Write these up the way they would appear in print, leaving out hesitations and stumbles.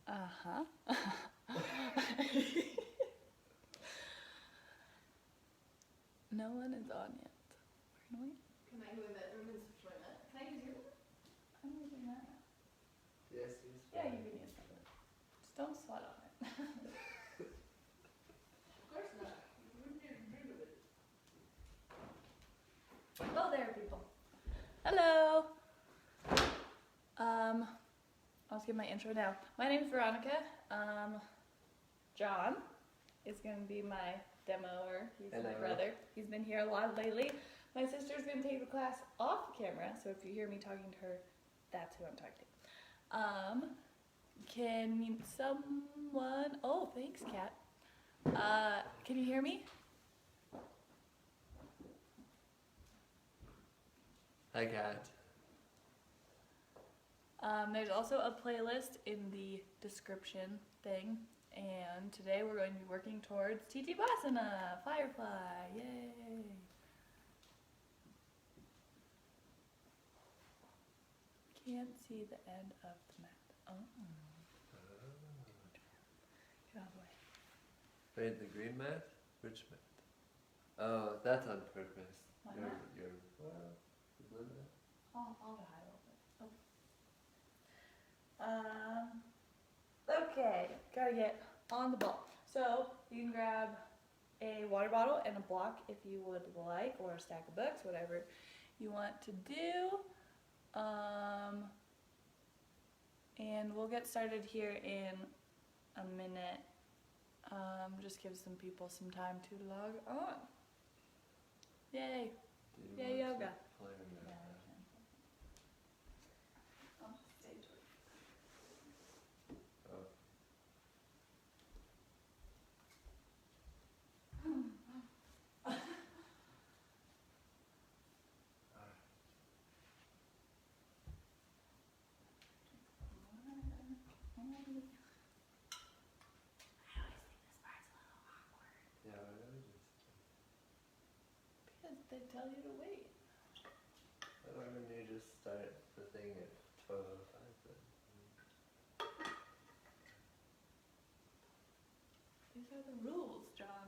Uh-huh. No one is on yet. Where do we? Kan jeg gå i bedrommet for det? Kan jeg use your? I'm using that now. Yes, use Yeah, mine. you can use that. Just don't sweat on it. Of course not. You wouldn't even dream of it. Oh, there, people. Hello. I'll just give my intro now. My name is Veronica. John is going to be my demoer. He's my Hello. brother. He's been here a lot lately. My sister's going to take the class off camera, so if you hear me talking to her, that's who I'm talking to. Can someone... Oh, thanks, Kat. Can you hear me? Hi, Kat. There's also a playlist in the description thing, and today we're going to be working towards podBASICS, Firefly, yay! Can't see the end of the map. Oh. Get out of the way. Wait, the green mat? Which mat? Oh, that's on purpose. Why Your, not? your, well, the blue mat? I'll hide a little bit. Okay, gotta get on the ball. So you can grab a water bottle and a block if you would like, or a stack of books, whatever you want to do. And we'll get started here in a minute. Just give some people some time to log on. Yay! Do you Yeah, want to yoga. play or no? Yeah, I can. I'll just stay to it. Oh. Yeah, why don't we just... Because they tell you to wait. Why don't you just start the thing at 12:05 then? These are the rules, John.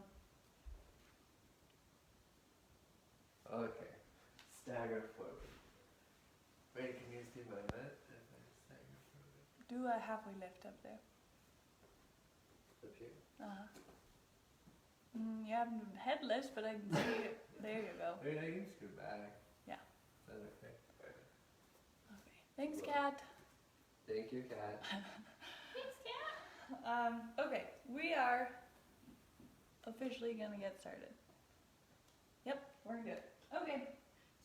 Okay. Stagger forward. Wait, can you see my mat? If I stagger forward. Do a halfway lift up there. Up here? Uh-huh. You haven't head lifts, but I can see it. There you go. Wait, I can scoot back. Yeah. Is that okay? Okay. Okay. Thanks, Cool. Kat. Thank you, Kat. Thanks, Kat. Okay, we are officially gonna get started. Yep, we're good. Okay,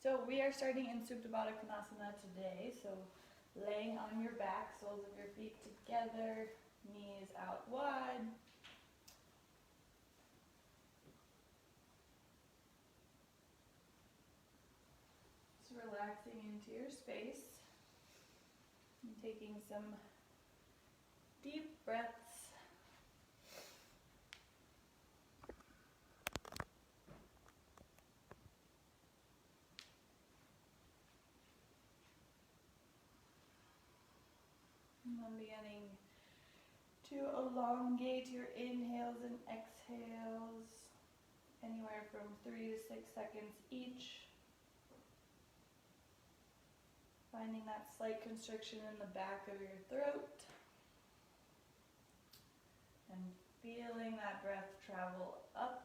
so we are starting in Supta Baddha Konasana today. So laying on your back, soles of your feet together, knees out wide. Just relaxing into your space and taking some deep breaths. And then beginning to elongate your inhales and exhales, anywhere from 3 to 6 seconds each. Finding that slight constriction in the back of your throat. And feeling that breath travel up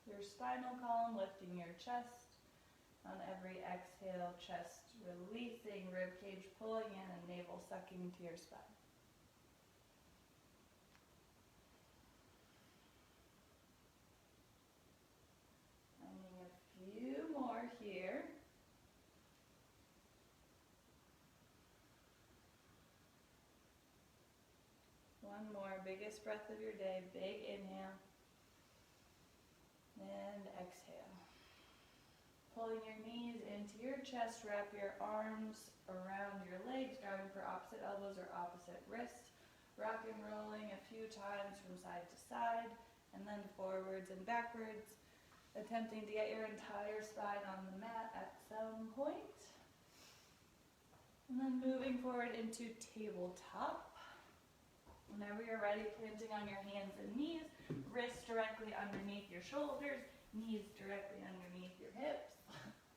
your spinal column, lifting your chest. On every exhale, chest releasing, ribcage pulling in, and navel sucking to your spine. Finding a few more here. One more, biggest breath of your day, big inhale. And exhale. Pulling your knees into your chest, wrap your arms around your legs, grabbing for opposite elbows or opposite wrists. Rock and rolling a few times from side to side, and then forwards and backwards. Attempting to get your entire spine on the mat at some point. And then moving forward into tabletop. Whenever you're ready, planting on your hands and knees, wrists directly underneath your shoulders, knees directly underneath your hips.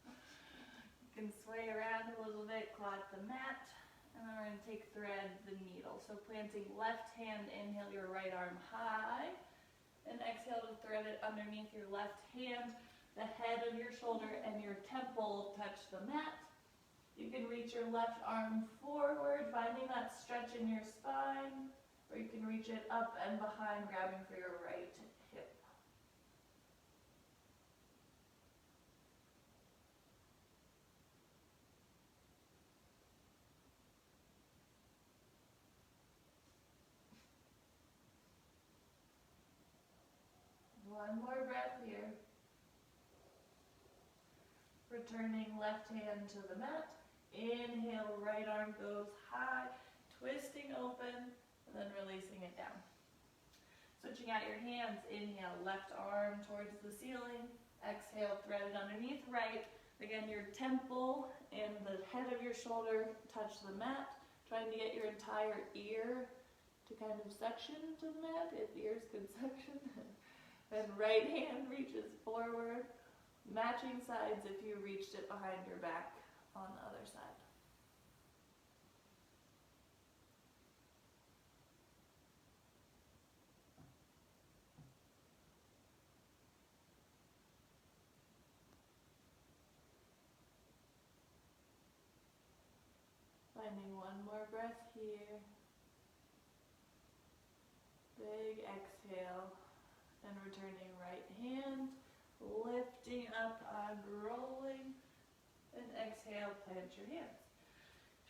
You can sway around a little bit, claw at the mat, and then we're going to take thread the needle. So planting left hand, inhale your right arm high, and exhale to thread it underneath your left hand. The head of your shoulder and your temple touch the mat. You can reach your left arm forward, finding that stretch in your spine, or you can reach it up and behind, grabbing for your right hip. One more breath here. Returning left hand to the mat. Inhale, right arm goes high, twisting open, and then releasing it down. Switching out your hands, inhale, left arm towards the ceiling. Exhale, thread it underneath right. Again, your temple and the head of your shoulder touch the mat, trying to get your entire ear to kind of suction to the mat, if ears could suction. Then right hand reaches forward, matching sides if you reached it behind your back on the other side. Finding one more breath here. Big exhale, and returning right hand, lifting up and rolling, and exhale, plant your hands.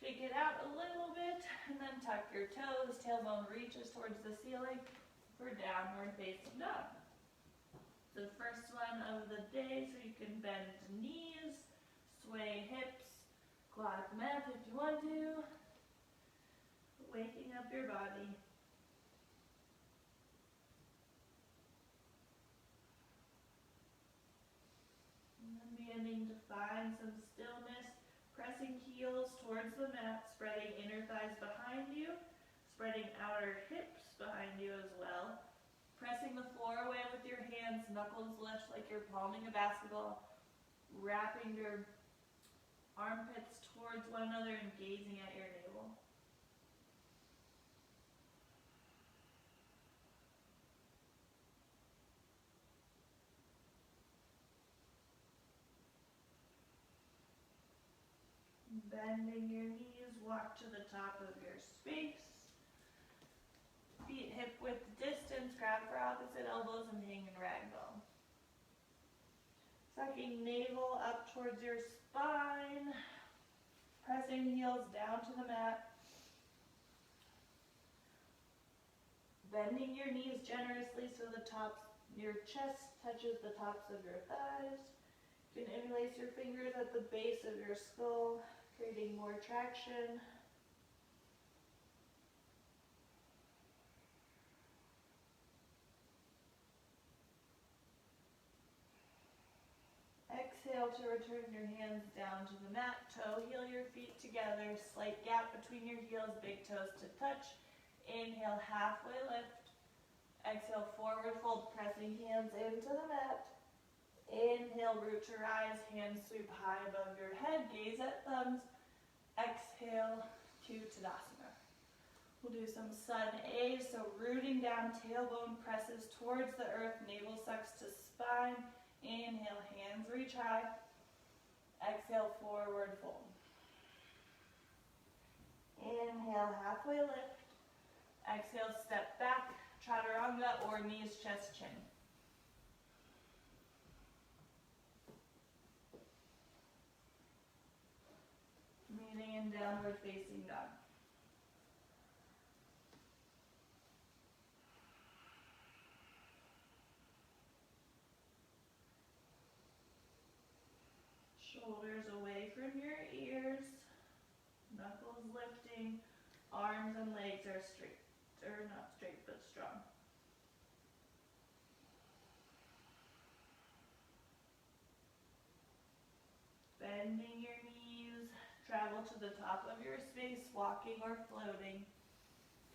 Shake it out a little bit, and then tuck your toes, tailbone reaches towards the ceiling for downward facing dog. The first one of the day, so you can bend knees, sway hips, claw at the mat if you want to, waking up your body. And then beginning to find some stillness, pressing heels towards the mat, spreading inner thighs behind you, spreading outer hips behind you as well. Pressing the floor away with your hands, knuckles lift like you're palming a basketball, wrapping your armpits towards one another and gazing at your navel. Bending your knees, walk to the top of your space. Feet hip width distance, grab for opposite elbows and hang in ragdoll. Sucking navel up towards your spine. Pressing heels down to the mat. Bending your knees generously so your chest touches the tops of your thighs. You can interlace your fingers at the base of your skull, creating more traction. Exhale to return your hands down to the mat. Toe heel your feet together. Slight gap between your heels, big toes to touch. Inhale, halfway lift. Exhale, forward fold, pressing hands into the mat. Inhale, root to rise, hands sweep high above your head, gaze at thumbs. Exhale to Tadasana. We'll do some sun A, so rooting down, tailbone presses towards the earth, navel sucks to spine. Inhale, hands reach high. Exhale, forward fold. Inhale, halfway lift. Exhale, step back, chaturanga or knees, chest, chin. Meeting in downward facing dog. Shoulders away from your ears, knuckles lifting, arms and legs are straight, or not straight, but strong. Bending your knees, travel travel to the top of your space, walking or floating.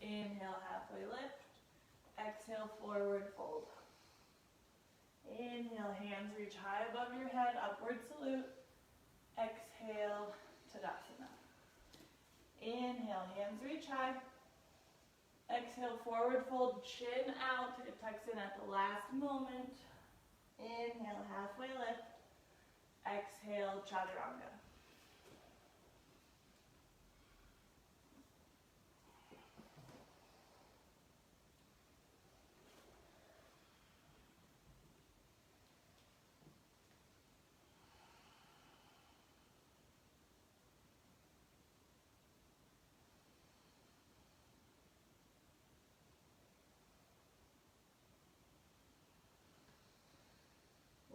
Inhale, halfway lift. Exhale, forward fold. Inhale, hands reach high above your head, upward salute. Exhale, Tadasana. Inhale, hands reach high. Exhale, forward fold, chin out. It tucks in at the last moment. Inhale, halfway lift. Exhale, Chaturanga.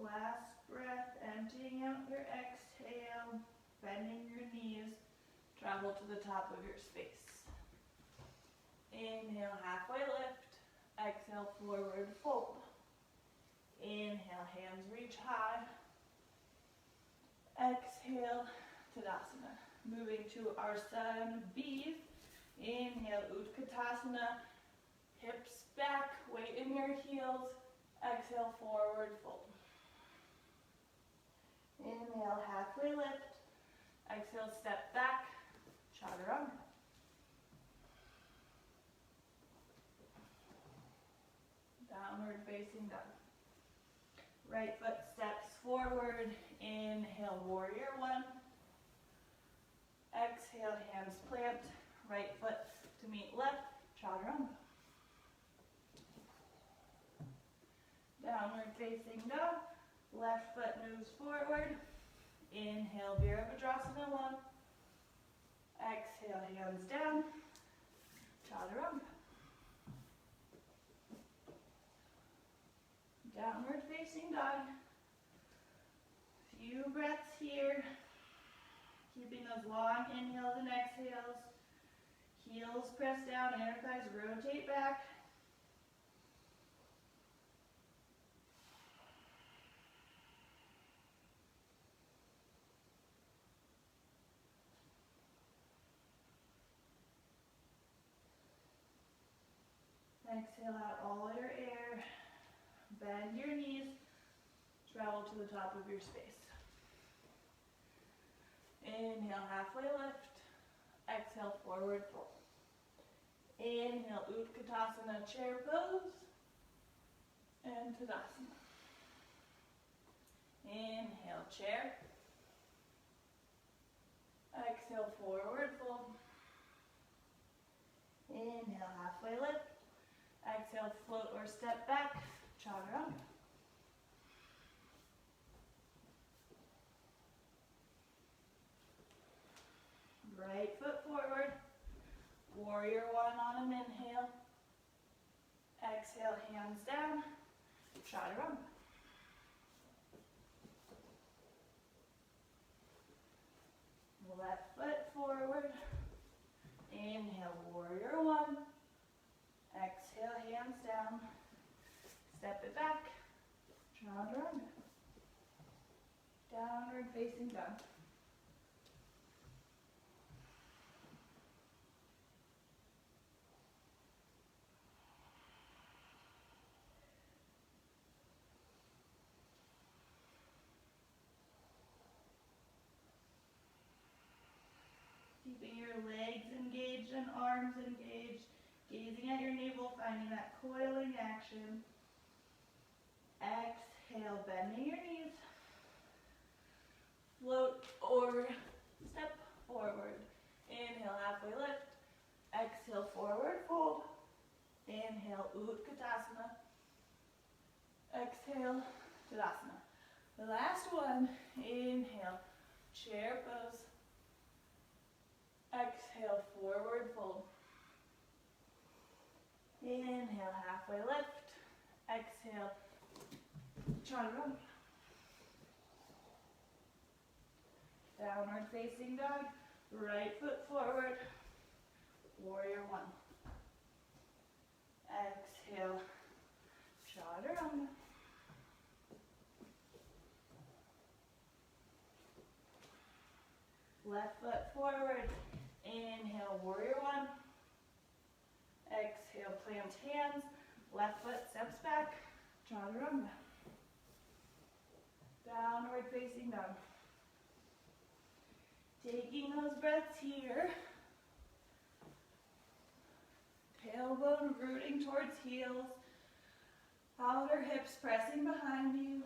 Last breath, emptying out your exhale, bending your knees, travel to the top of your space. Inhale, halfway lift. Exhale, forward fold. Inhale, hands reach high. Exhale, Tadasana. Moving to our sun bees. Inhale, Utkatasana. Hips back, weight in your heels. Exhale, forward fold. Inhale, halfway lift. Exhale, step back, Chaturanga. Downward facing dog. Right foot steps forward. Inhale, warrior one. Exhale, hands plant. Right foot to meet left, Chaturanga. Downward facing dog. Left foot moves forward. Inhale, Virabhadrasana 1. Exhale, hands down. Chaturanga. Downward facing dog. Few breaths here. Keeping those long inhales and exhales. Heels press down, inner thighs rotate back. Exhale out all your air. Bend your knees. Travel to the top of your space. Inhale, halfway lift. Exhale, forward fold. Inhale, Utkatasana, chair pose. And Tadasana. Inhale, chair. Exhale, forward fold. Inhale, halfway lift. Exhale, float or step back, Chaturanga. Right foot forward, warrior one on an inhale. Exhale, hands down, Chaturanga. Left foot forward, inhale, warrior one. Exhale, hands down, step it back, Chaturanga. Downward facing dog. Keeping your legs engaged and arms engaged. Gazing at your navel, finding that coiling action. Exhale, bending your knees. Float or step forward. Inhale, halfway lift. Exhale, forward fold. Inhale, Utkatasana. Exhale, Tadasana. The last one, inhale, chair pose. Exhale, forward fold. Inhale, halfway lift. Exhale, Chaturanga. Downward facing dog. Right foot forward. Warrior one. Exhale, Chaturanga. Left foot forward. Inhale, warrior one. Exhale, plant hands. Left foot steps back. Chaturanga. Downward facing dog. Taking those breaths here. Tailbone rooting towards heels. Outer hips pressing behind you.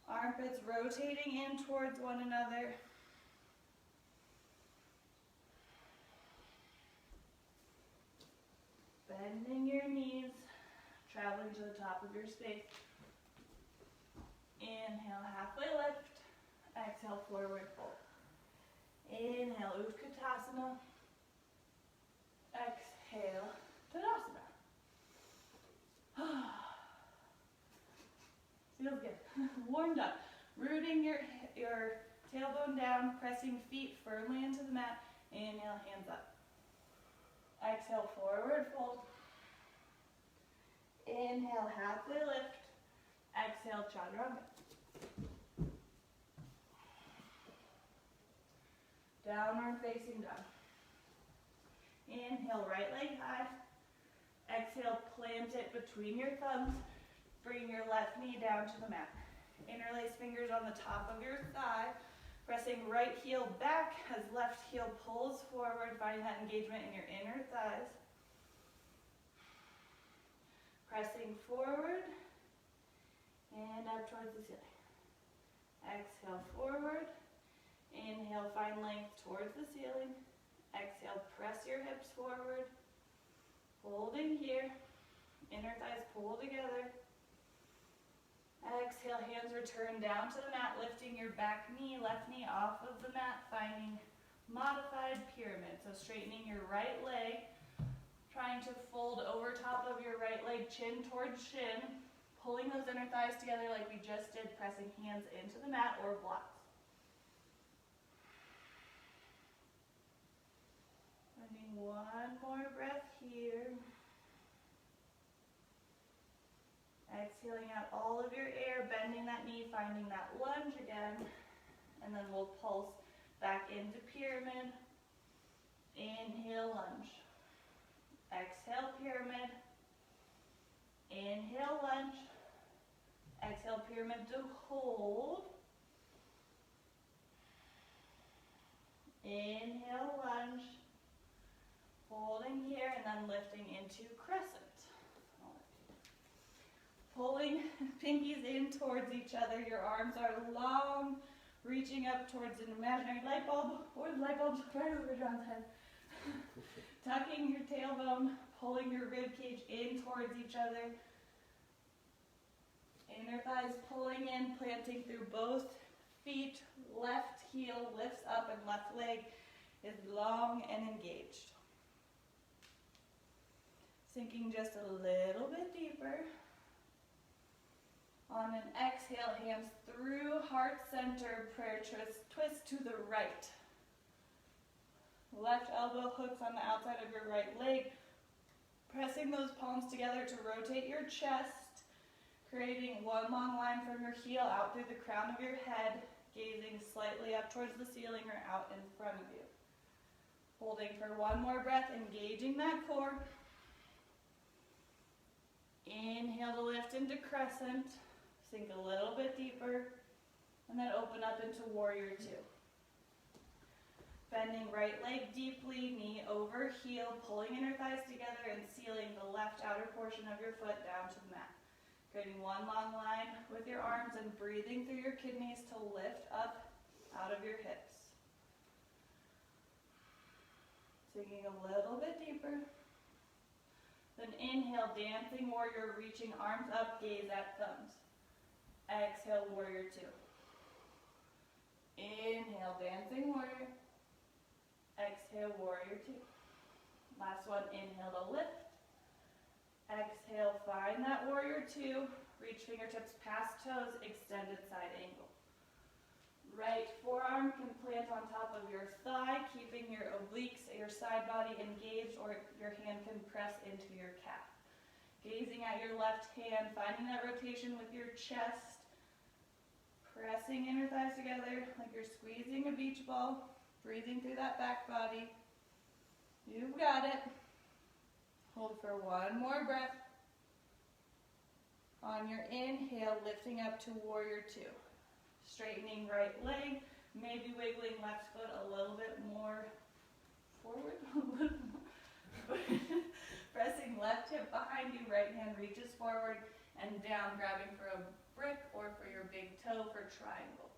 Armpits rotating in towards one another. Bending your knees, traveling to the top of your space. Inhale, halfway lift. Exhale, forward fold. Inhale, Utkatasana. Exhale, Tadasana. Feels good. Warmed up. Rooting your tailbone down, pressing feet firmly into the mat. Inhale, hands up. Exhale, forward fold. Inhale, halfway lift. Exhale, Chaturanga. Downward facing dog. Inhale, right leg high. Exhale, plant it between your thumbs. Bring your left knee down to the mat. Interlace fingers on the top of your thigh. Pressing right heel back as left heel pulls forward, finding that engagement in your inner thighs. Pressing forward and up towards the ceiling. Exhale, forward. Inhale, find length towards the ceiling. Exhale, press your hips forward. Holding here. Inner thighs pull together. Exhale, hands return down to the mat, lifting your back knee, left knee off of the mat, finding modified pyramid. So straightening your right leg, trying to fold over top of your right leg, chin towards shin, pulling those inner thighs together like we just did, pressing hands into the mat or blocks. Finding one more breath here. Exhaling out all of your air, bending that knee, finding that lunge again. And then we'll pulse back into pyramid. Inhale, lunge. Exhale, pyramid. Inhale, lunge. Exhale, pyramid to hold. Inhale, lunge. Holding here and then lifting into crescent. Pulling pinkies in towards each other. Your arms are long, reaching up towards an imaginary light bulb, or the light bulb's right over John's head. Tucking your tailbone, pulling your rib cage in towards each other. Inner thighs pulling in, planting through both feet. Left heel lifts up and left leg is long and engaged. Sinking just a little bit deeper. On an exhale, hands through heart center, prayer twist to the right. Left elbow hooks on the outside of your right leg. Pressing those palms together to rotate your chest, creating one long line from your heel out through the crown of your head, gazing slightly up towards the ceiling or out in front of you. Holding for one more breath, engaging that core. Inhale to lift into crescent. Sink a little bit deeper, and then open up into warrior two. Bending right leg deeply, knee over heel, pulling inner thighs together and sealing the left outer portion of your foot down to the mat. Creating one long line with your arms and breathing through your kidneys to lift up out of your hips. Sinking a little bit deeper. Then inhale, dancing warrior, reaching arms up, gaze at thumbs. Exhale, warrior two. Inhale, dancing warrior. Exhale, warrior two. Last one, inhale to lift. Exhale, find that warrior two. Reach fingertips past toes, extended side angle. Right forearm can plant on top of your thigh, keeping your obliques, your side body engaged, or your hand can press into your calf. Gazing at your left hand, finding that rotation with your chest. Pressing inner thighs together like you're squeezing a beach ball. Breathing through that back body. You've got it. Hold for one more breath. On your inhale, lifting up to warrior two. Straightening right leg, maybe wiggling left foot a little bit more forward. Pressing left hip behind you, right hand reaches forward and down, grabbing for a brick or for your big toe for triangle.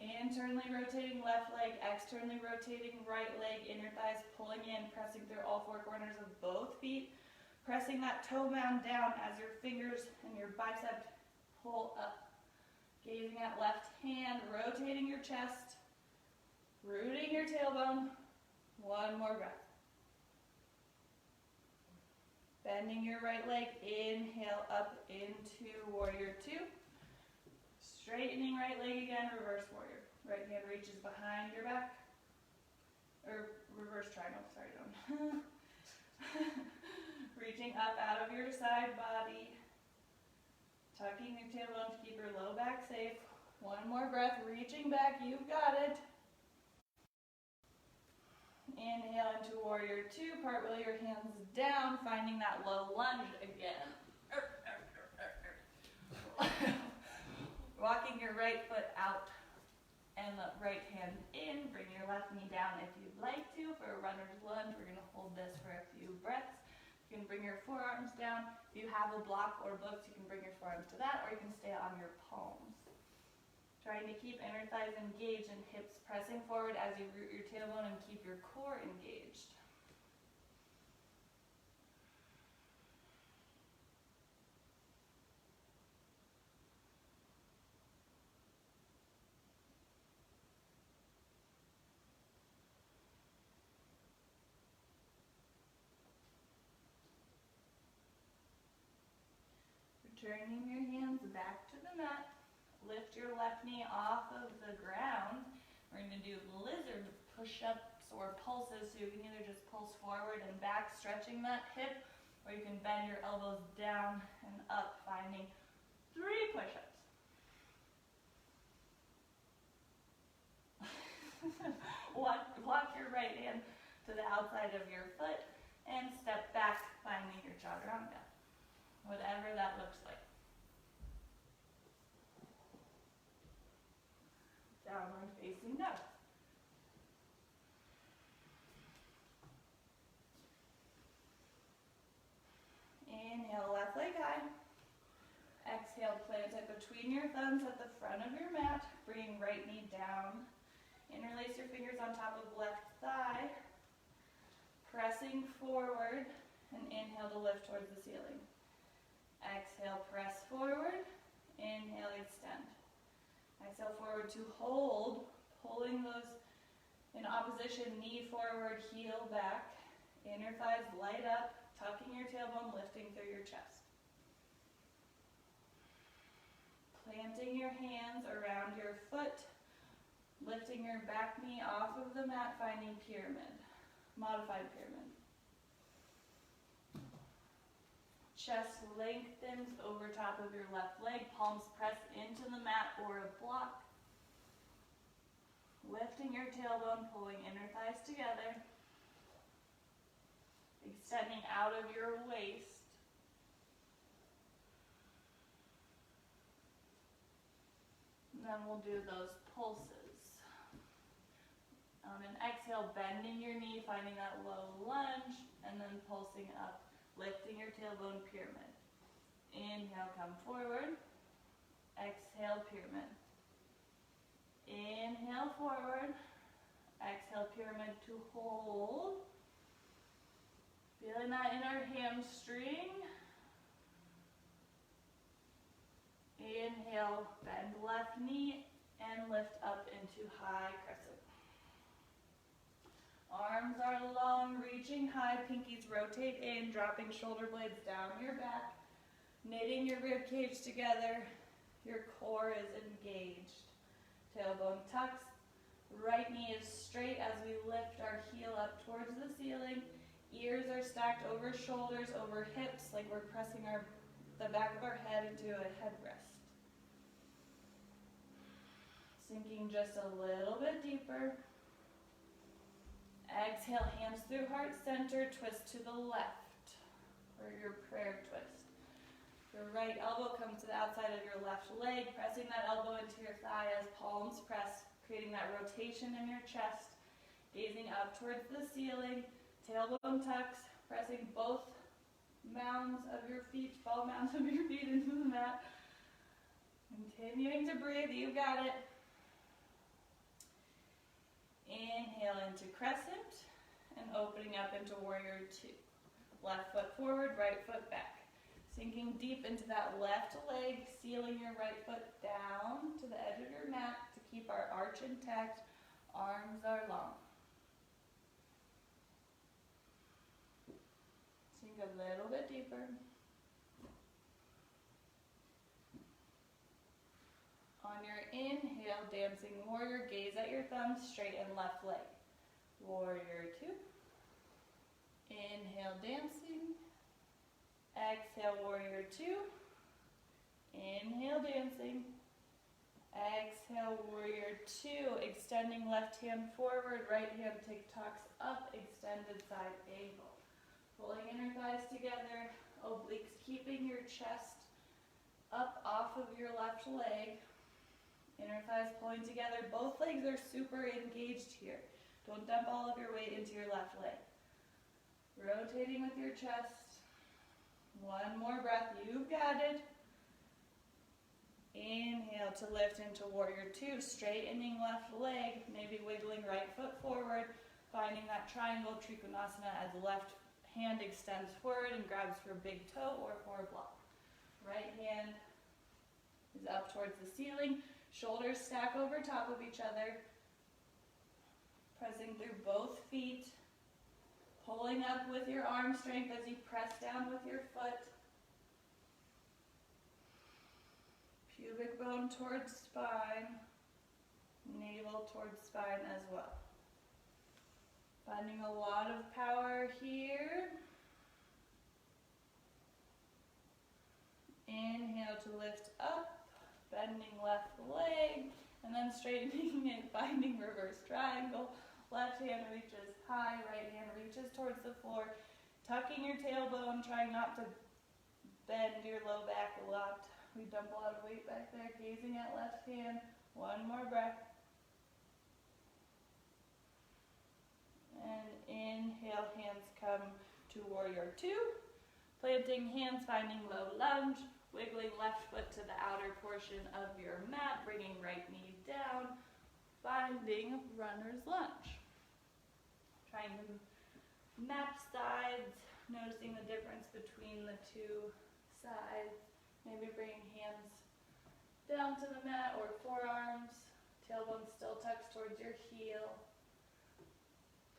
Internally rotating left leg, externally rotating right leg, inner thighs pulling in, pressing through all four corners of both feet. Pressing that toe mound down as your fingers and your bicep pull up. Gazing at left hand, rotating your chest, rooting your tailbone. One more breath. Bending your right leg, inhale up into warrior two. Straightening right leg again, reverse warrior. Right hand reaches behind your back. Or reverse triangle, sorry, don't. Reaching up out of your side body. Tucking your tailbone to keep your low back safe. One more breath, reaching back, you've got it. Inhale into warrior two, cartwheel your hands down, finding that low lunge again. Walking your right foot out and the right hand in. Bring your left knee down if you'd like to for a runner's lunge. We're going to hold this for a few breaths. You can bring your forearms down. If you have a block or books, you can bring your forearms to that, or you can stay on your palms. Trying to keep inner thighs engaged and hips pressing forward as you root your tailbone and keep your core engaged. Turning your hands back to the mat. Lift your left knee off of the ground. We're going to do lizard push-ups or pulses, so you can either just pulse forward and back, stretching that hip, or you can bend your elbows down and up, finding 3 push-ups. Walk your right hand to the outside of your foot and step back, finding your chaturanga. Whatever that looks like. Downward facing dog. Inhale, left leg high. Exhale, plant it between your thumbs at the front of your mat. Bring right knee down. Interlace your fingers on top of left thigh. Pressing forward and inhale to lift towards the ceiling. Exhale, press forward. Inhale, extend. Exhale, forward to hold. Pulling those in opposition, knee forward, heel back. Inner thighs light up. Tucking your tailbone, lifting through your chest. Planting your hands around your foot. Lifting your back knee off of the mat, finding pyramid. Modified pyramid. Chest lengthens over top of your left leg, palms press into the mat or a block. Lifting your tailbone, pulling inner thighs together. Extending out of your waist. And then we'll do those pulses. On an exhale, bending your knee, finding that low lunge, and then pulsing up. Lifting your tailbone, pyramid. Inhale, come forward. Exhale, pyramid. Inhale, forward. Exhale, pyramid to hold. Feeling that in our hamstring. Inhale, bend left knee, and lift up into high crescent. Arms are long, reaching high, pinkies rotate in, dropping shoulder blades down your back, knitting your rib cage together, your core is engaged. Tailbone tucks, right knee is straight as we lift our heel up towards the ceiling, ears are stacked over shoulders, over hips, like we're pressing our the back of our head into a headrest. Sinking just a little bit deeper. Exhale, hands through heart center, twist to the left for your prayer twist. Your right elbow comes to the outside of your left leg, pressing that elbow into your thigh as palms press, creating that rotation in your chest, gazing up towards the ceiling, tailbone tucks, pressing both mounds of your feet, ball mounds of your feet into the mat. Continuing to breathe, you got it. Inhale into crescent and opening up into warrior two. Left foot forward, right foot back. Sinking deep into that left leg, sealing your right foot down to the edge of your mat to keep our arch intact. Arms are long. Sink a little bit deeper. On your inhale, dancing warrior, gaze at your thumbs, straighten left leg. Warrior two. Inhale, dancing. Exhale, warrior two. Inhale, dancing. Exhale, warrior two. Extending left hand forward, right hand TikToks up, extended side angle. Pulling inner thighs together, obliques keeping your chest up off of your left leg. Inner thighs pulling together. Both legs are super engaged here. Don't dump all of your weight into your left leg. Rotating with your chest. One more breath. You've got it. Inhale to lift into warrior two. Straightening left leg. Maybe wiggling right foot forward. Finding that triangle trikonasana as left hand extends forward and grabs for big toe or for block. Right hand is up towards the ceiling. Shoulders stack over top of each other. Pressing through both feet. Pulling up with your arm strength as you press down with your foot. Pubic bone towards spine. Navel towards spine as well. Finding a lot of power here. Inhale to lift up. Bending left leg, and then straightening it, finding reverse triangle. Left hand reaches high, right hand reaches towards the floor. Tucking your tailbone, trying not to bend your low back a lot. We dump a lot of weight back there, gazing at left hand. One more breath. And inhale, hands come to warrior two. Planting hands, finding low lunge. Wiggling left foot to the outer portion of your mat, bringing right knee down, finding runner's lunge. Trying to map sides, noticing the difference between the two sides. Maybe bringing hands down to the mat or forearms. Tailbone still tucks towards your heel.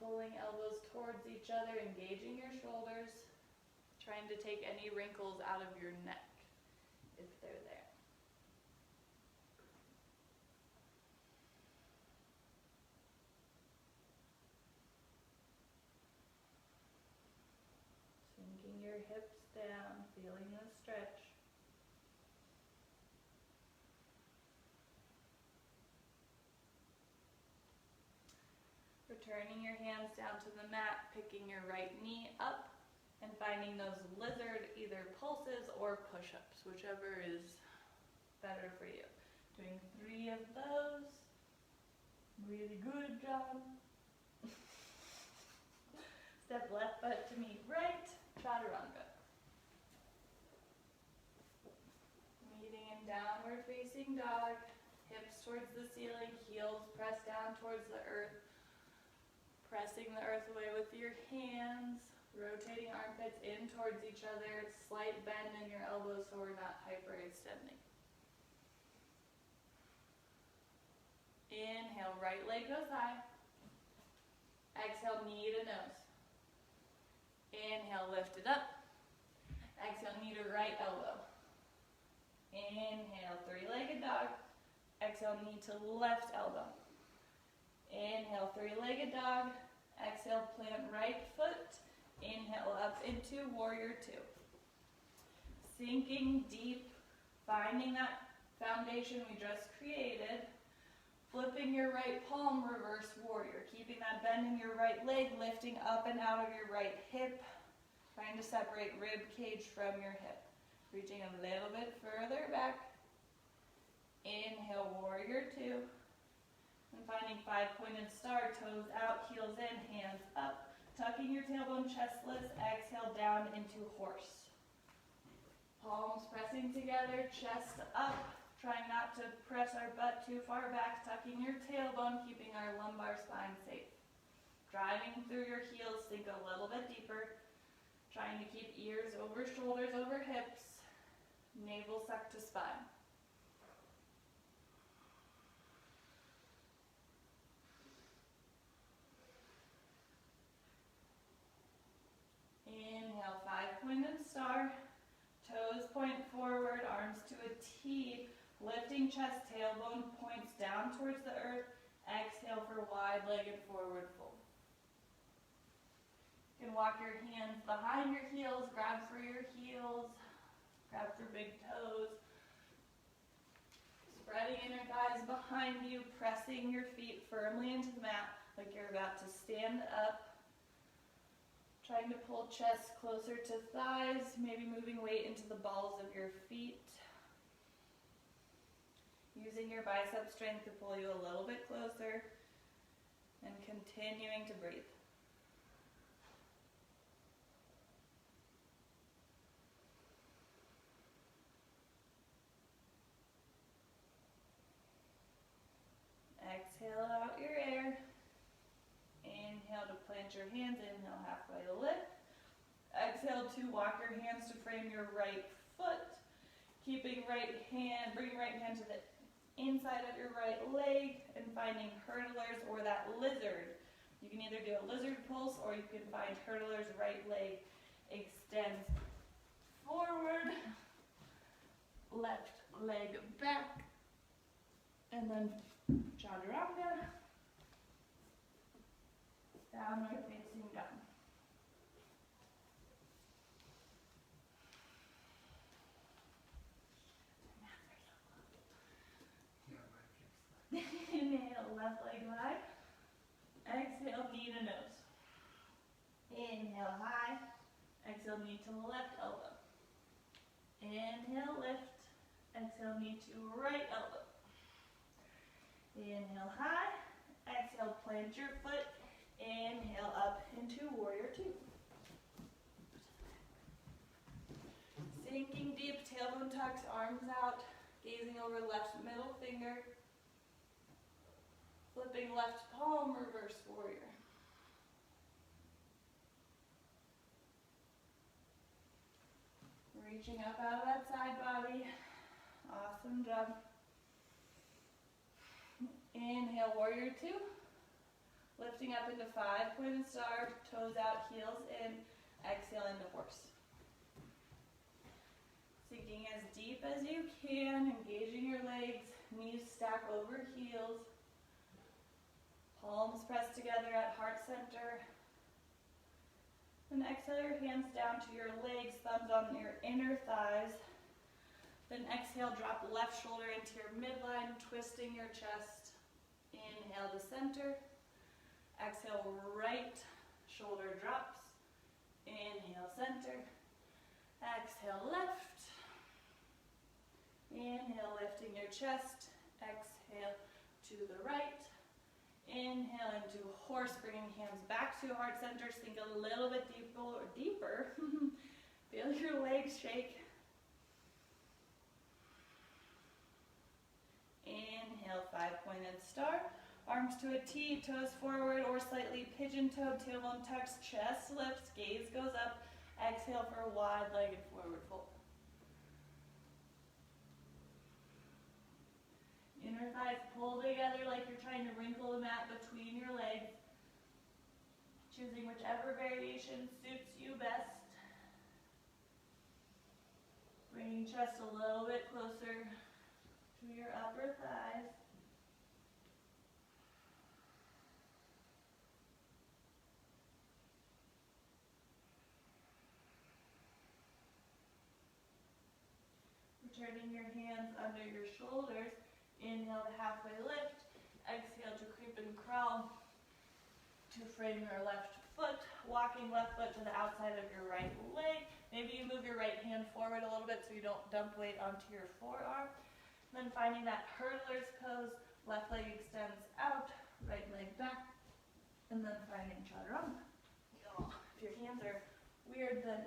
Pulling elbows towards each other, engaging your shoulders. Trying to take any wrinkles out of your neck if they're there. Sinking your hips down, feeling the stretch. Returning your hands down to the mat, picking your right knee up, and finding those lizard either pulses or push-ups, whichever is better for you. Doing 3 of those. Really good, John. Step left foot to meet right, chaturanga. Meeting in downward facing dog, hips towards the ceiling, heels press down towards the earth. Pressing the earth away with your hands. Rotating armpits in towards each other, slight bend in your elbows so we're not hyperextending. Inhale, right leg goes high. Exhale, knee to nose. Inhale, lift it up. Exhale, knee to right elbow. Inhale, 3-legged dog. Exhale, knee to left elbow. Inhale, 3-legged dog. Exhale, plant right foot. Inhale up into warrior two. Sinking deep, finding that foundation we just created. Flipping your right palm, reverse warrior. Keeping that bend in your right leg, lifting up and out of your right hip. Trying to separate rib cage from your hip. Reaching a little bit further back. Inhale, warrior 2. And finding 5-pointed star, toes out, heels in, hands up. Tucking your tailbone, chest lifts, exhale down into horse. Palms pressing together, chest up. Trying not to press our butt too far back, tucking your tailbone, keeping our lumbar spine safe. Driving through your heels, sink a little bit deeper. Trying to keep ears over shoulders, over hips. Navel suck to spine. Inhale, 5-pointed star. Toes point forward, arms to a T. Lifting chest, tailbone points down towards the earth. Exhale for wide-legged forward fold. You can walk your hands behind your heels, grab for your heels, grab for big toes. Spreading inner thighs behind you, pressing your feet firmly into the mat like you're about to stand up. Trying to pull chest closer to thighs, maybe moving weight into the balls of your feet. Using your bicep strength to pull you a little bit closer and continuing to breathe. Exhale out your air. Inhale to plant your hands, inhale halfway to lift. Exhale to walk your hands to frame your right foot. Keeping right hand, bring right hand to the inside of your right leg and finding hurdlers or that lizard. You can either do a lizard pulse or you can find hurdlers, right leg extends forward, left leg back, and then chaturanga, downward facing dog. Inhale, left leg wide. Exhale, knee to nose. Inhale, high. Exhale, knee to the left elbow. Inhale, lift. Exhale, knee to right elbow. Inhale, high. Exhale, plant your foot. Inhale, up into warrior 2. Sinking deep, tailbone tucks, arms out. Gazing over left middle finger. Flipping left palm, reverse warrior. Reaching up out of that side body. Awesome job. Inhale, warrior 2. Lifting up into 5-pointed star, toes out, heels in. Exhale into horse. Sinking as deep as you can, engaging your legs, knees stack over heels. Palms press together at heart center. Then exhale your hands down to your legs, thumbs on your inner thighs. Then exhale, drop left shoulder into your midline, twisting your chest. Inhale to center. Exhale, right shoulder drops. Inhale, center. Exhale, left. Inhale, lifting your chest. Exhale to the right. Inhale into horse, bringing hands back to heart center. Sink a little bit deeper. Feel your legs shake. Inhale, 5-pointed star. Arms to a T, toes forward or slightly pigeon-toed, tailbone tucks, chest lifts, gaze goes up. Exhale for a wide-legged forward fold. Inner thighs pull together like you're trying to wrinkle the mat between your legs. Choosing whichever variation suits you best. Bringing chest a little bit closer to your upper thighs. turning your hands under your shoulders. Inhale to halfway lift. Exhale to creep and crawl to frame your left foot. Walking left foot to the outside of your right leg. Maybe you move your right hand forward a little bit so you don't dump weight onto your forearm. And then finding that hurdler's pose. Left leg extends out, right leg back. And then finding chaturanga. If your hands are weird, then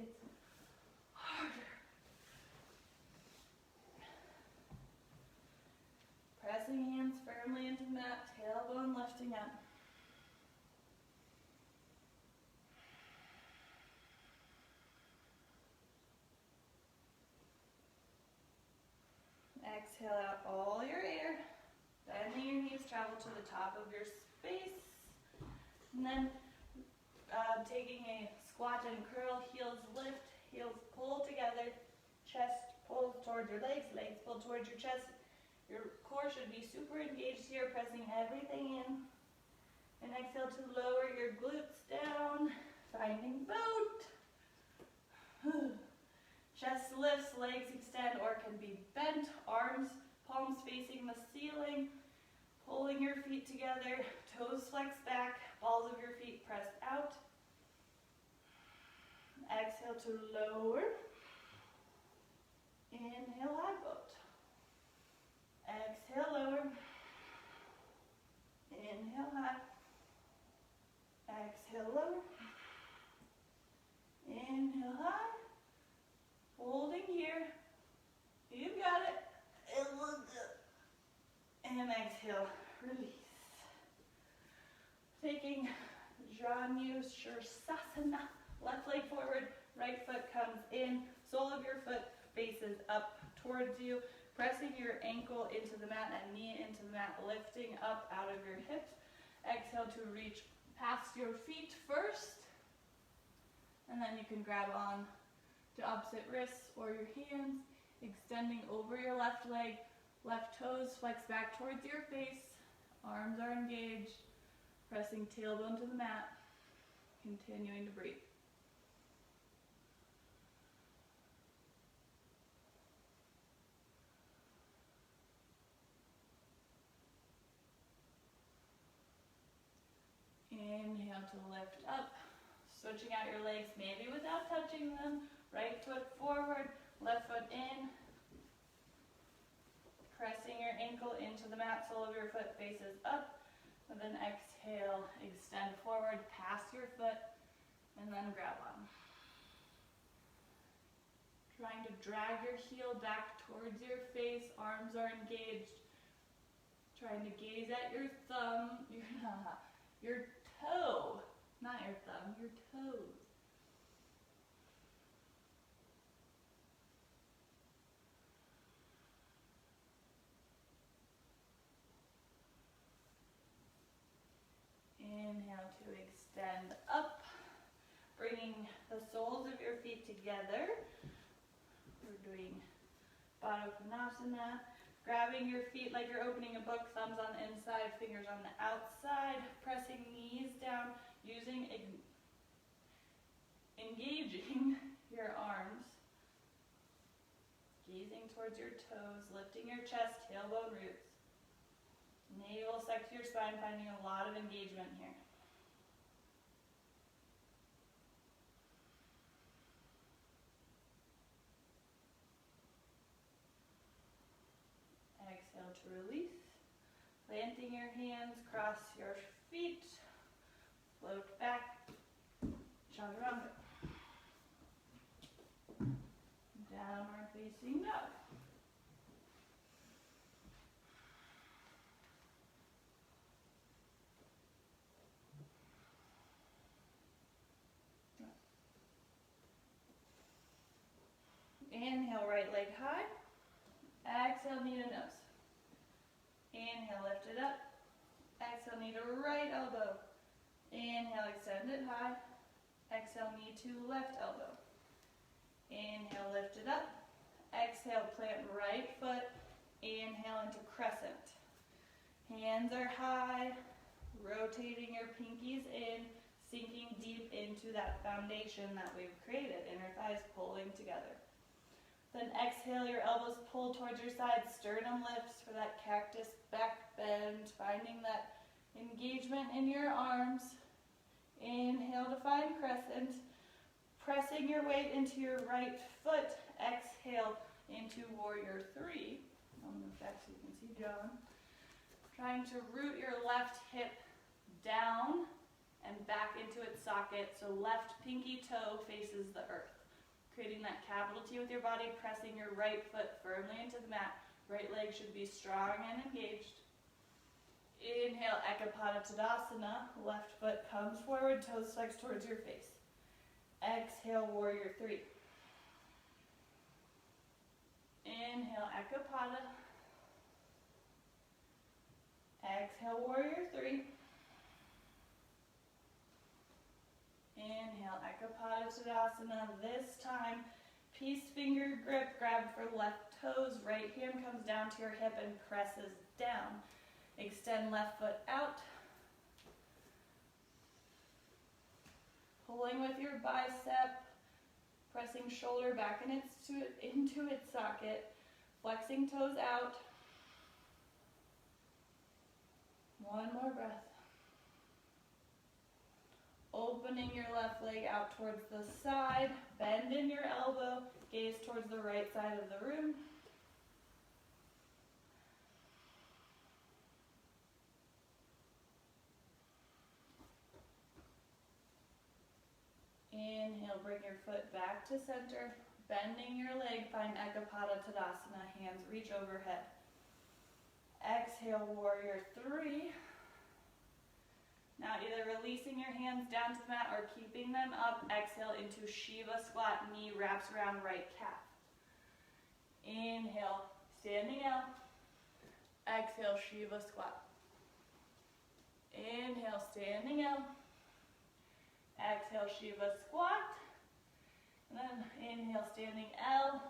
it's harder. Pressing hands firmly into the mat, tailbone lifting up. Exhale out all your air. Bending your knees, travel to the top of your space. And then taking a squat and curl, heels lift, heels pull together, chest pulls towards your legs, legs pull towards your chest. Your core should be super engaged here, pressing everything in. And exhale to lower your glutes down, finding boat. Chest lifts, legs extend or can be bent, arms, palms facing the ceiling, pulling your feet together, toes flex back, balls of your feet pressed out. Exhale to lower. Inhale, high boat. Exhale, lower. Inhale, high. Exhale, lower. Inhale, high. Holding here. You got it. And exhale, release. Taking Janu Shirsasana. Left leg forward, right foot comes in. Sole of your foot faces up towards you. Pressing your ankle into the mat and knee into the mat, lifting up out of your hips. Exhale to reach past your feet first. And then you can grab on to opposite wrists or your hands, extending over your left leg, left toes flex back towards your face, arms are engaged, pressing tailbone to the mat, continuing to breathe. Inhale to lift up, switching out your legs, maybe without touching them. Right foot forward, left foot in. Pressing your ankle into the mat, sole of your foot faces up. And then exhale, extend forward, past your foot, and then grab on. Trying to drag your heel back towards your face, arms are engaged. Trying to gaze at your thumb, your toe, not your thumb, your toes. Inhale to extend up, bringing the soles of your feet together. We're doing Baddha Konasana. Grabbing your feet like you're opening a book, thumbs on the inside, fingers on the outside, pressing knees down, engaging your arms, gazing towards your toes, lifting your chest, tailbone roots. Navel sec to your spine, finding a lot of engagement here. Exhale to release. Planting your hands, cross your feet, float back, chaturanga. Downward facing dog. Inhale, right leg high. Exhale, knee to nose. Inhale, lift it up. Exhale, knee to right elbow. Inhale, extend it high. Exhale, knee to left elbow. Inhale, lift it up. Exhale, plant right foot. Inhale into crescent. Hands are high. Rotating your pinkies in. Sinking deep into that foundation that we've created. Inner thighs pulling together. Then exhale, your elbows pull towards your sides, sternum lifts for that cactus back bend, finding that engagement in your arms. Inhale to find crescent, pressing your weight into your right foot. Exhale into warrior three. I'll move back so you can see John. Trying to root your left hip down and back into its socket, so left pinky toe faces the earth. Creating that capital T with your body, pressing your right foot firmly into the mat. Right leg should be strong and engaged. Inhale, Ekapada Tadasana. Left foot comes forward, toes flex towards your face. Exhale, warrior three. Inhale, Ekapada. Exhale, warrior three. Inhale, Ekapada Tadasana. This time, peace finger grip, grab for left toes. Right hand comes down to your hip and presses down. Extend left foot out. Pulling with your bicep, pressing shoulder back into its socket, flexing toes out. One more breath. Opening your left leg out towards the side, bend in your elbow, gaze towards the right side of the room. Inhale, bring your foot back to center, bending your leg, find Ekapada Tadasana, hands reach overhead. Exhale, warrior three. Now either releasing your hands down to the mat or keeping them up. Exhale into Shiva squat, knee wraps around right calf. Inhale, standing out. Exhale, Shiva squat. Inhale, standing out. Exhale, Shiva squat. And then inhale, standing L.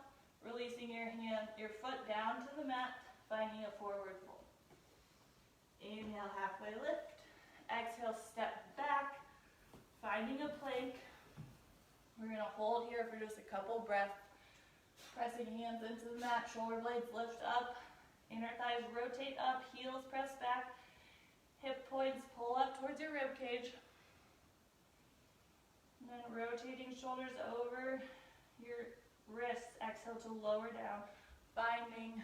Releasing your foot down to the mat, finding a forward fold. Inhale, halfway lift. Exhale, step back, finding a plank. We're going to hold here for just a couple breaths. Pressing hands into the mat, shoulder blades lift up, inner thighs rotate up, heels press back, hip points pull up towards your rib cage. And then rotating shoulders over your wrists, exhale to lower down, finding,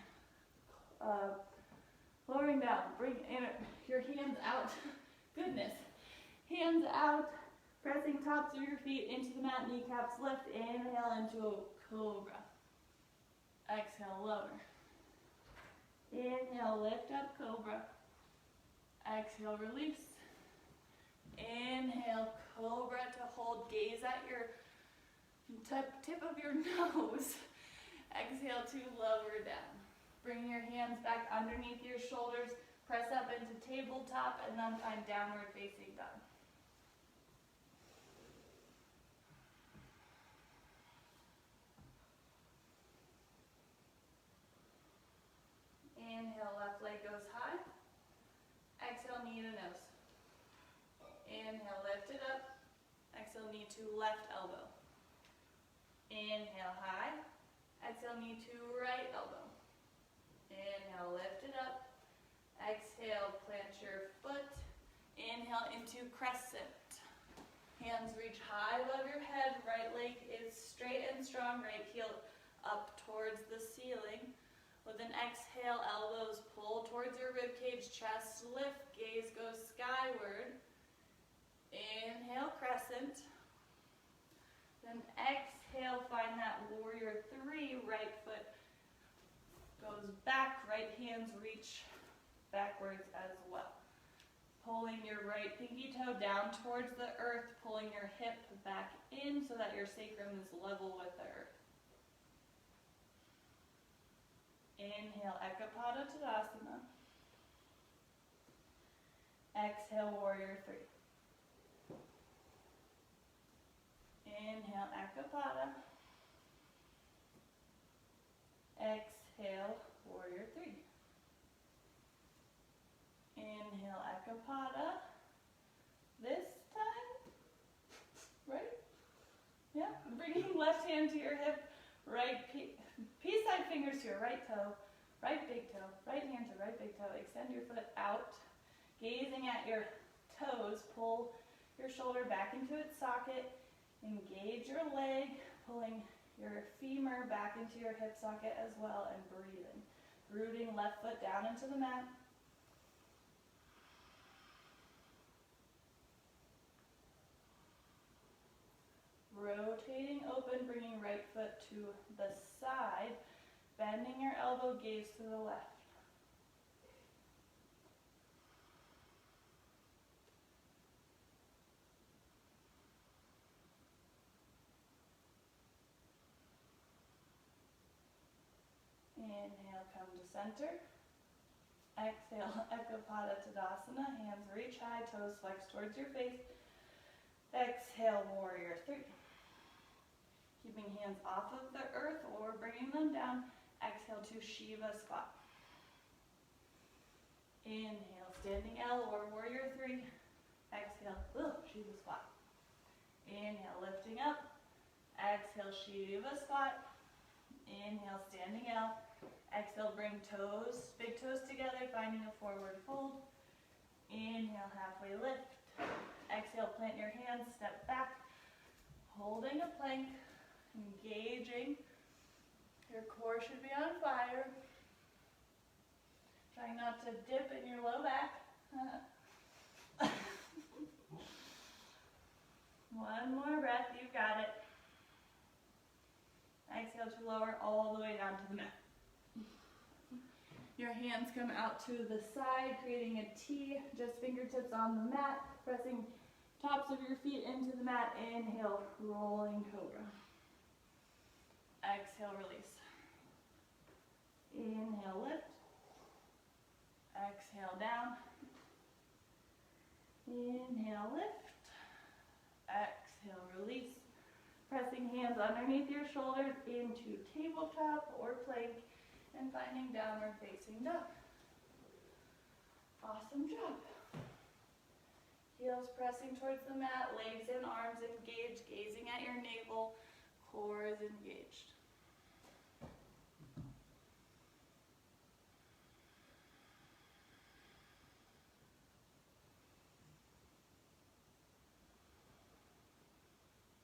lowering down, bring your hands out. Goodness. Hands out, pressing tops of your feet into the mat, kneecaps lift. Inhale into a cobra. Exhale, lower. Inhale, lift up, cobra. Exhale, release. Inhale, cobra to hold. Gaze at your tip of your nose. Exhale to lower down. Bring your hands back underneath your shoulders. Press up into tabletop and then find downward facing dog. Inhale, left leg goes high. Exhale, knee to nose. Inhale, lift it up. Exhale, knee to left elbow. Inhale, high. Exhale, knee to right elbow. Inhale, lift it up. Exhale, plant your foot. Inhale into crescent. Hands reach high above your head. Right leg is straight and strong. Right heel up towards the ceiling. With an exhale, elbows pull towards your rib cage. Chest lift. Gaze goes skyward. Inhale, crescent. Then exhale, find that warrior three. Right foot goes back. Right hands reach backwards as well. Pulling your right pinky toe down towards the earth, pulling your hip back in so that your sacrum is level with the earth. Inhale, Ekapada Tadasana. Exhale, warrior three. Inhale, Ekapada. Exhale, warrior three. Inhale, Ekapada. This time, right? Yeah, bringing left hand to your hip, right fingers to your right toe, right big toe, right hand to right big toe. Extend your foot out, gazing at your toes. Pull your shoulder back into its socket. Engage your leg, pulling your femur back into your hip socket as well, and breathing. Rooting left foot down into the mat. Rotating open, bringing right foot to the side, bending your elbow, gaze to the left. Inhale, come to center. Exhale, YogaPod Tadasana. Hands reach high, toes flex towards your face. Exhale, warrior 3. Keeping hands off of the earth or bringing them down. Exhale to Shiva squat. Inhale, standing L or warrior 3. Exhale, Shiva squat. Inhale, lifting up. Exhale, Shiva squat. Inhale, standing L. Exhale, bring toes, big toes together, finding a forward fold. Inhale, halfway lift. Exhale, plant your hands, step back, holding a plank, engaging. Your core should be on fire. Trying not to dip in your low back. One more breath, you've got it. Exhale to lower all the way down to the mat. Your hands come out to the side, creating a T, just fingertips on the mat, pressing tops of your feet into the mat. Inhale, rolling cobra. Exhale, release. Inhale, lift. Exhale, down. Inhale, lift. Exhale, release. Pressing hands underneath your shoulders into tabletop or plank and finding downward facing dog. Awesome job. Heels pressing towards the mat, legs and arms engaged, gazing at your navel, core is engaged.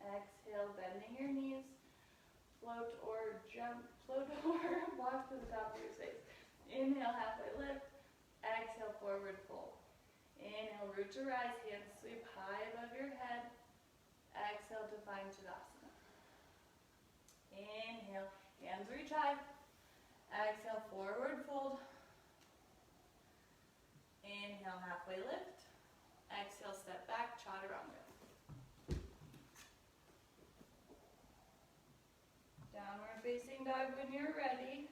Exhale, bending your knees, float or jump, float or walk to the top of your space. Inhale, halfway lift. Exhale, forward fold. Inhale, root to rise, hands sweep high above your head. Exhale to find Tadasana. Inhale, hands reach high. Exhale, forward fold. Inhale, halfway lift. Exhale, step back, chaturanga. Downward facing dog when you're ready.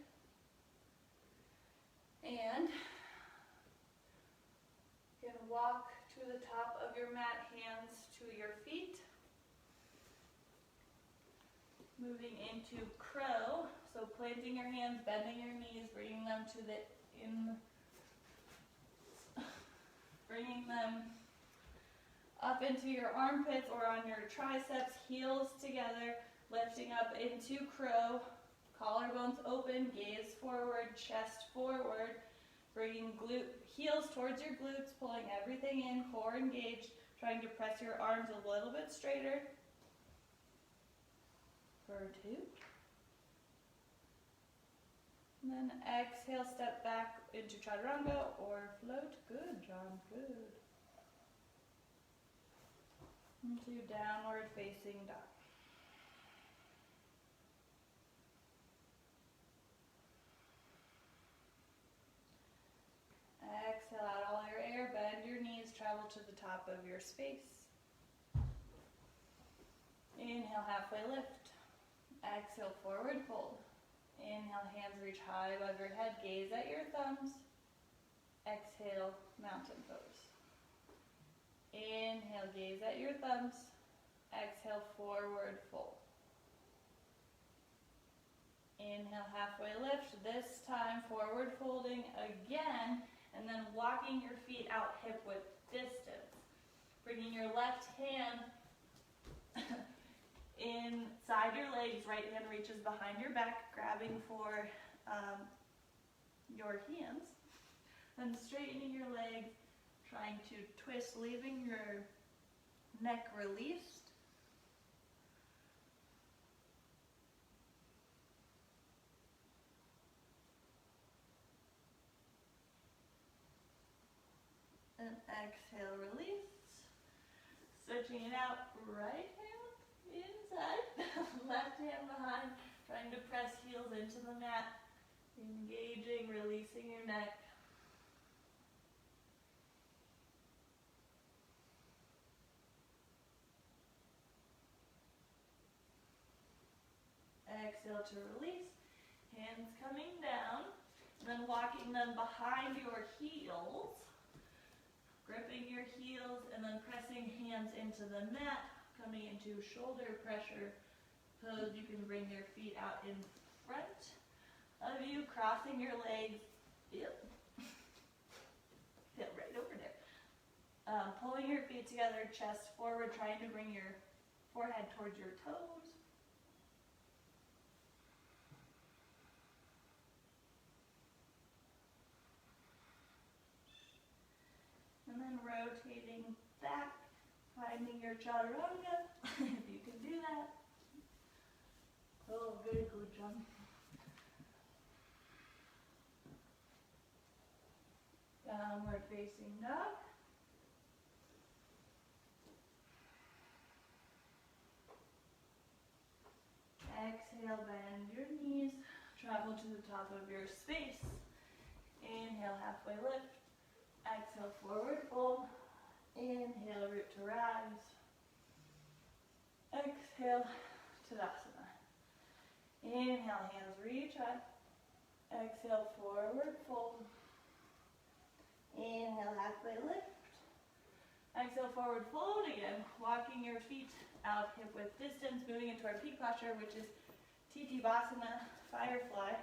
And you can walk to the top of your mat, hands to your feet. Moving into crow. So planting your hands, bending your knees, bringing them to the bringing them up into your armpits or on your triceps, heels together. Lifting up into crow, collarbones open, gaze forward, chest forward, bringing heels towards your glutes, pulling everything in, core engaged, trying to press your arms a little bit straighter. For 2. And then exhale, step back into chaturanga or float. Good job, good. Into downward facing dog. Exhale out all your air, bend your knees, travel to the top of your space. Inhale, halfway lift. Exhale, forward fold. Inhale, hands reach high above your head, gaze at your thumbs. Exhale, mountain pose. Inhale, gaze at your thumbs. Exhale, forward fold. Inhale, halfway lift. This time, forward folding again. And then walking your feet out hip width distance. Bringing your left hand inside your legs, right hand reaches behind your back, grabbing for your hands, then straightening your legs, trying to twist, leaving your neck released. And exhale, release. Stretching it out, right hand inside, left hand behind, trying to press heels into the mat, engaging, releasing your neck. Exhale to release, hands coming down, and then walking them behind your heels, gripping your heels, and then pressing hands into the mat, coming into shoulder pressure pose. You can bring your feet out in front of you, crossing your legs. Yep. Fit right over there. Pulling your feet together, chest forward, trying to bring your forehead towards your toes. And then rotating back, finding your chaturanga, if you can do that. Oh, very good, John. Downward facing dog. Exhale, bend your knees, travel to the top of your space. Inhale, halfway lift. Exhale, forward fold. Inhale, root to rise. Exhale, Tadasana. Inhale, hands reach up. Exhale, forward fold. Inhale, halfway lift. Exhale, forward fold again. Walking your feet out hip width distance, moving into our peak posture, which is Piggybacking, firefly.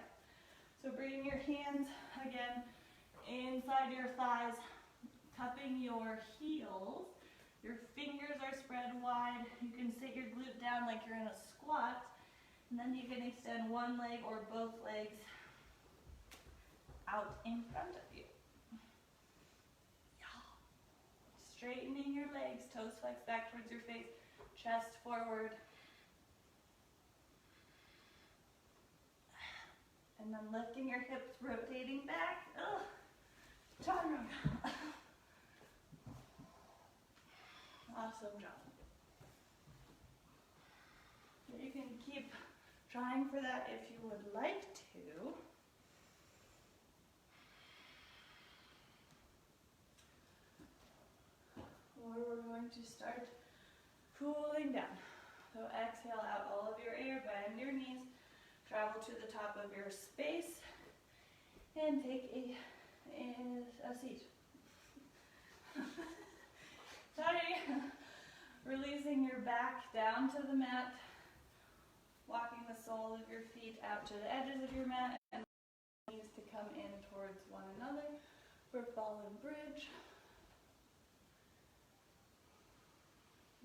So bringing your hands again inside your thighs, cupping your heels. Your fingers are spread wide. You can sit your glute down like you're in a squat. And then you can extend one leg or both legs out in front of you. Straightening your legs, toes flex back towards your face, chest forward. And then lifting your hips, rotating back. Chaturanga. Awesome job. You can keep trying for that if you would like to. Or we're going to start cooling down. So exhale out all of your air, bend your knees, travel to the top of your space, and take a seat. Sorry. Releasing your back down to the mat, walking the soles of your feet out to the edges of your mat, and knees to come in towards one another for fallen bridge.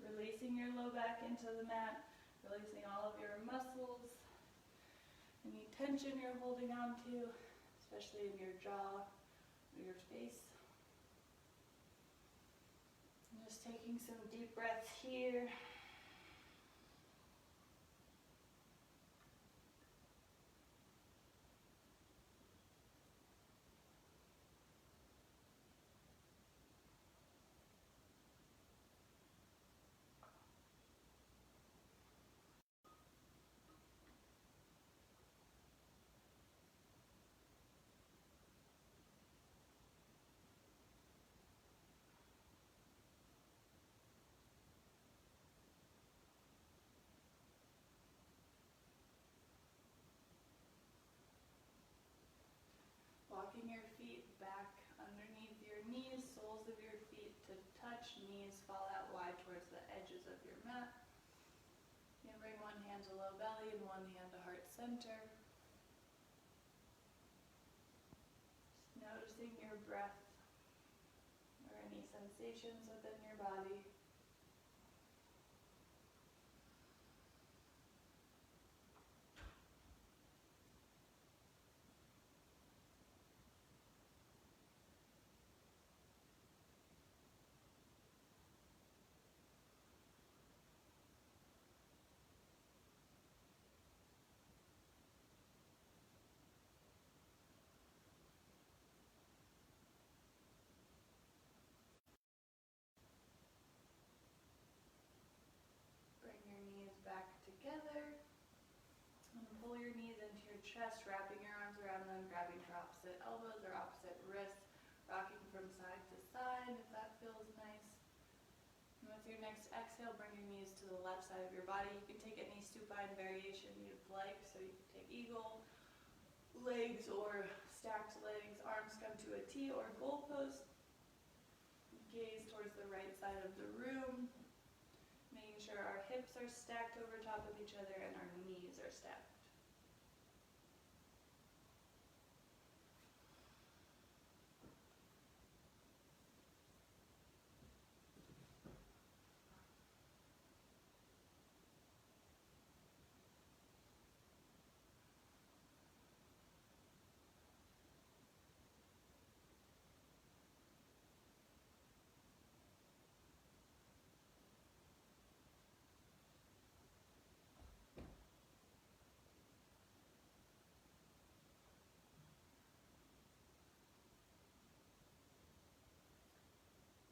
Releasing your low back into the mat, releasing all of your muscles, any tension you're holding on to, especially in your jaw or your face. And just taking some deep breaths here. Walking your feet back underneath your knees, soles of your feet to touch, knees fall out wide towards the edges of your mat. You can bring one hand to low belly and one hand to heart center. Just noticing your breath or any sensations within your body. chest, wrapping your arms around them, grabbing for opposite elbows or opposite wrists, rocking from side to side if that feels nice. And with your next exhale, bring your knees to the left side of your body. You can take any supine variation you'd like, so you can take eagle, legs or stacked legs, arms come to a T or goalpost. Gaze towards the right side of the room, making sure our hips are stacked over top of each other and our knees are stacked.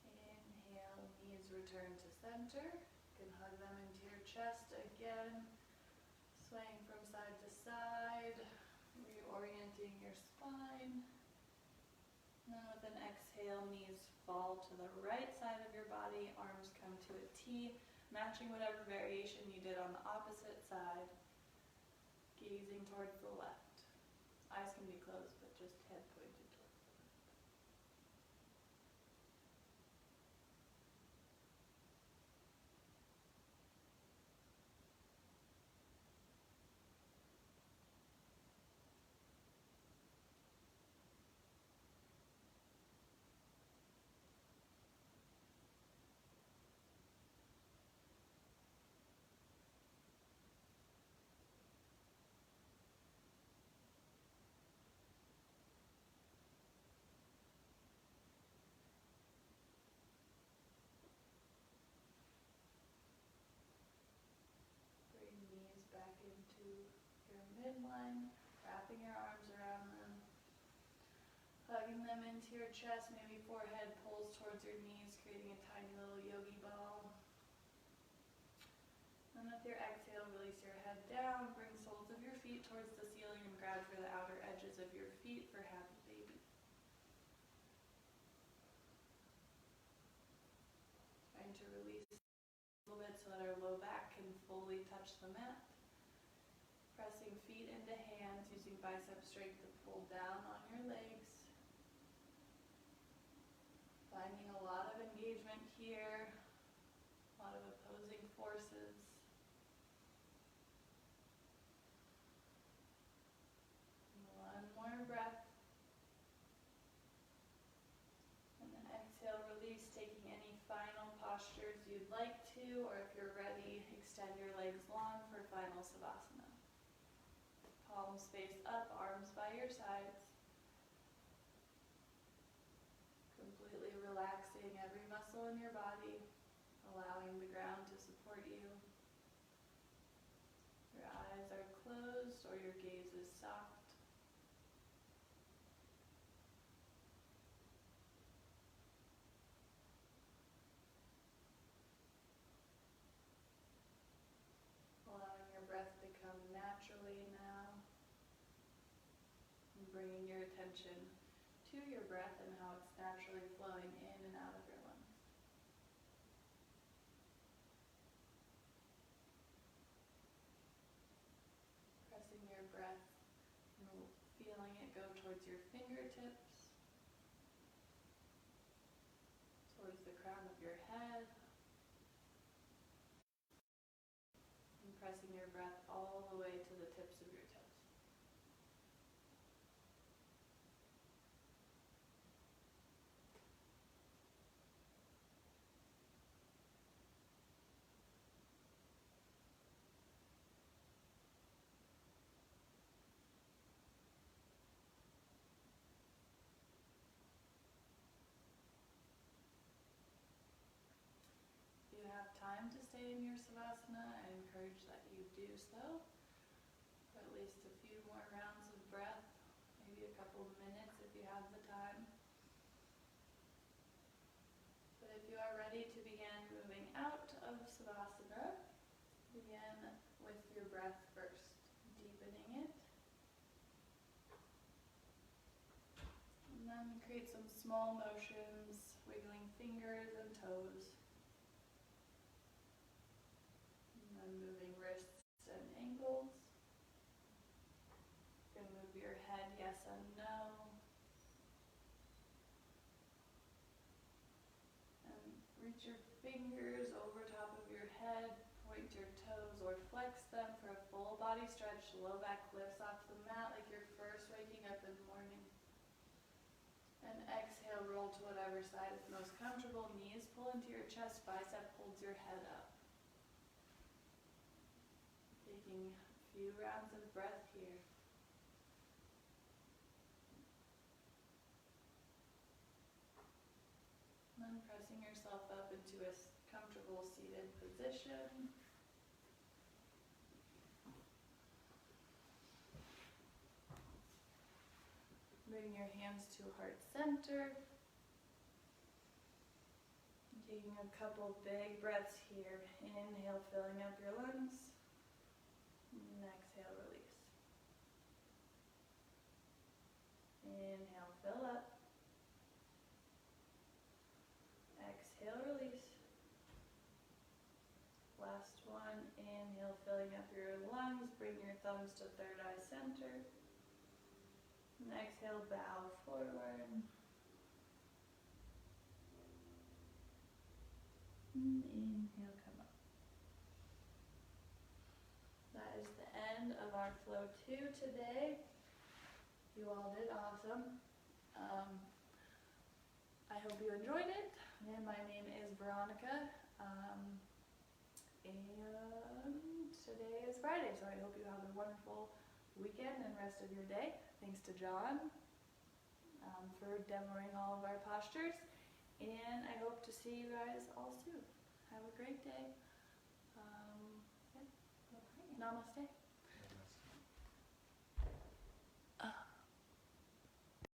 Inhale, knees return to center. You can hug them into your chest again, swaying from side to side, reorienting your spine. And then with an exhale, knees fall to the right side of your body, arms come to a T, matching whatever variation you did on the opposite side, gazing towards the left. Eyes can be closed, but just head pointed towards the left. Bring knees back into your midline, wrapping your arms around them, hugging them into your chest, maybe forehead pulls towards your knees, creating a tiny little yogi ball. And with your exhale, release your head down, bring soles of your feet towards the ceiling and grab for the outer edges of your feet for happy baby. Trying to release a little bit so that our low back can fully touch the mat. Pressing feet into hands, using bicep strength to pull down on your legs. Finding a lot of engagement here, a lot of opposing forces. One more breath. And then exhale, release, taking any final postures you'd like to, or if you're ready, extend your legs long for final savasana. Palms face up, arms by your sides. Completely relaxing every muscle in your body, allowing the ground to support you. Your eyes are closed or your gaze is soft. Allowing your breath to come naturally now. And bringing your attention to your breath and how it's naturally flowing in and out of your lungs. Pressing your breath and feeling it go towards your fingertips, towards the crown of your head, and pressing your breath all the way to the tips of your toes. If you have time to stay in your savasana, I encourage that you do so for at least a few more rounds of breath, maybe a couple of minutes if you have the time. But if you are ready to begin moving out of savasana, begin with your breath first, deepening it, create some small motions, wiggling fingers and toes. And then moving wrists and ankles. You can move your head yes and no. And reach your fingers over top of your head, point your toes or flex them for a full body stretch. Low back lifts off the mat like you're first waking up in the morning. And exhale, roll to whatever side is most comfortable. Knees pull into your chest, bicep holds your head up. Taking a few rounds of breath here. And then pressing yourself up into a comfortable seated position. Bring your hands to heart center. Taking a couple big breaths here. Inhale, filling up your lungs. And exhale, release. Inhale, fill up. Exhale, release. Last one. Inhale, filling up your lungs. Bring your thumbs to third eye center. And exhale, bow forward. And inhale, come up. That is the end of our flow 2 today. You all did awesome. I hope you enjoyed it. And my name is Veronica. And today is Friday, so I hope you have a wonderful weekend and rest of your day. Thanks to John for demoing all of our postures. And I hope to see you guys all soon. Have a great day. Yeah. Namaste.